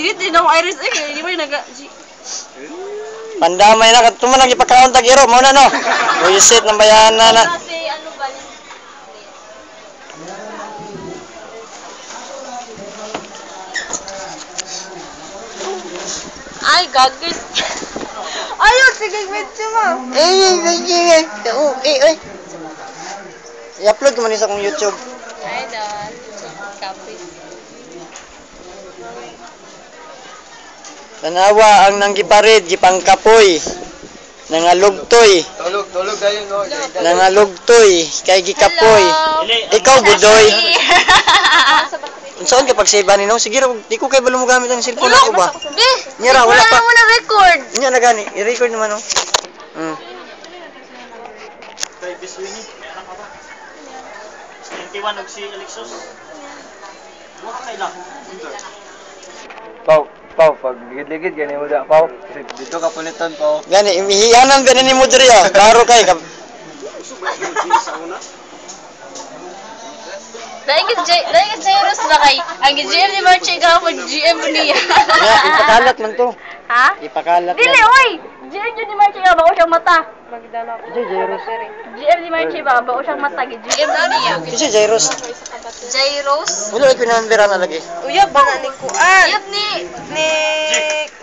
Dili din ako Iris eh. Di ba yung Pandamay na katuman lagi pagkaon tagiro mo na no. Buisit ng bayanan na. Kasi ano ba? Ay, gagawin. Ayun, sige, medyo mo. Eh. I-upload ko man sa akong YouTube. Ay, daw. Copy. Tanawa ang nanggiparid, gipangkapoy. Nangalugtoy. Tulog dayon no. Nangalugtoy, kay gikapoy. Ikaw budoy. Unsaon ka pagsave ni no? Sige ra, di ko kay balo mo gamit ang cellphone ako ba? Be, Nyara wala pa. Wala mo na record. Nya na gani, i-record naman no. Kay Biswini, meron ka ba? 21 og si Alexos. Wa ka lang. Pau, pag ligid-ligid gani mo da, Pau. Dito ka puliton, Pau. Gani imihiyanan ba ni mo diri ah? Klaro kay ka. Dahil Jairus ba kay? Ang GM ni Marche ikaw pag GM mo niya. Ya, ipakalat man to. Ha? Ipakalat. Dili, oy! GM ni Marche ikaw ba o siyang mata? Jairus. GM ni Marche ba o siyang mata? GM na niya. Kasi Jairus. Jairus? Wala ko number na lagi. Uyab ba na ni Kuan? Uyab ni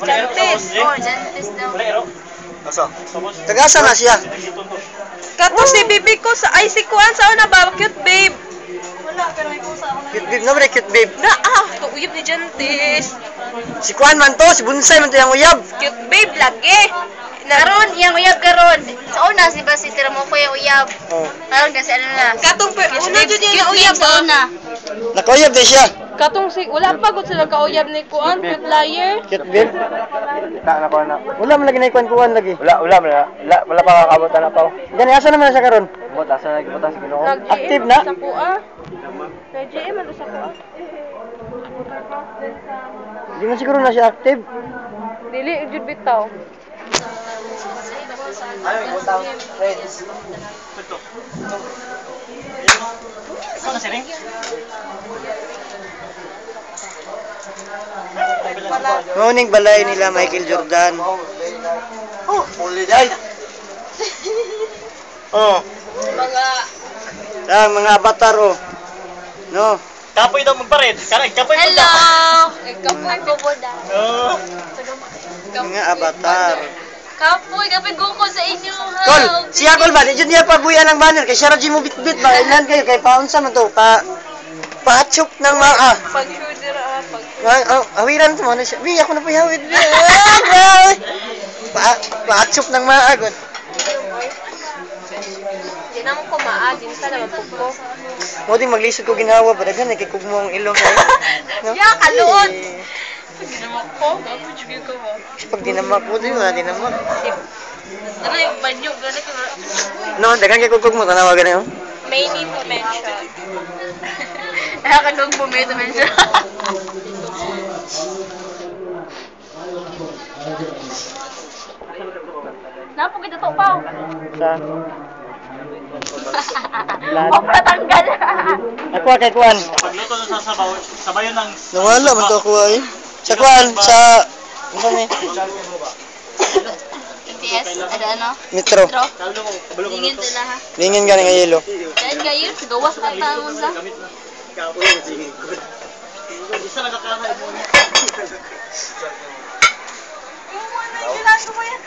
Jantis. Oh, Jantis daw. Asa? Tagasa na siya. Kato si bibi ko sa ay si Kuan sa una ba? Cute babe. Wala, pero may kusa ako na. Cute babe, no ba cute babe? Na, uyab ni Jantis. Si Kuan man to, si Bunsay man to yung uyab. Cute babe lagi. Karon, yang uyab karon. Sa una si ba si tira mo ko yung uyab. Oh. Karon kasi ano na. Katong una jud niya na uyab sa una. Nakuyab din siya. Katong si wala pa gud sila kauyab ni Kuan, cute liar. Cute babe. Kita na ko na. Wala man lagi na Kuan lagi. Wala pa kakabot na, Pau. Gani asa naman na siya karon? Bot asa lagi butas Ginoo. Active na? Sa Pua. Kay GM ano sa Pua? Di man siguro na siya active. Dili jud bitaw. Ano yung butang? Friends. Ikaw na siring? Morning balay nila Michael Jordan. Oh, only day. Oh, Mga mga avatar oh. No. Kapoy daw magpared. Kanay, kapoy po hello. Kapoy ko po da. Oh. Mga avatar. Kapoy, kapag guko sa inyo ha. Kol, siya Kol ba? Di dyan niya pabuyan ng banner. Kay siya mo bit-bit ba? Ilan kayo? Kay paunsa man to. Patsok ng mga Pag sure dira pag. Hawiran mo na siya. Bi, ako na po hawid. Patsok ng mga agad. Di na mo kumaa, din sa naman po. Mo din maglisod ko ginawa ba dagan kay kugmo ang ilong kay. No? Ya kaluod. Pag ginawa ko, mapujugin ko mo. Pag dinamak mo din wala dinamak. Ano yung banyo ganit ko. No, dagan kay kugmo tanawa gani oh. May need to mention. Kaya ka nung bumito mention. Napo kita to pa. Sa Huwag patanggal. Ako kay Kuan. Pagluto na sa sabaw, sabayon ng Nawala man to ako ay. Sa Kuan sa ano ni? ETS, ada ano? Metro. Lingin to na ha. Lingin gani nga yelo. Dahil kayo, gawas ka taon sa. kapoy ng singkod. Isa lang kakakain mo niya. Yung ano yung ginagawa yan?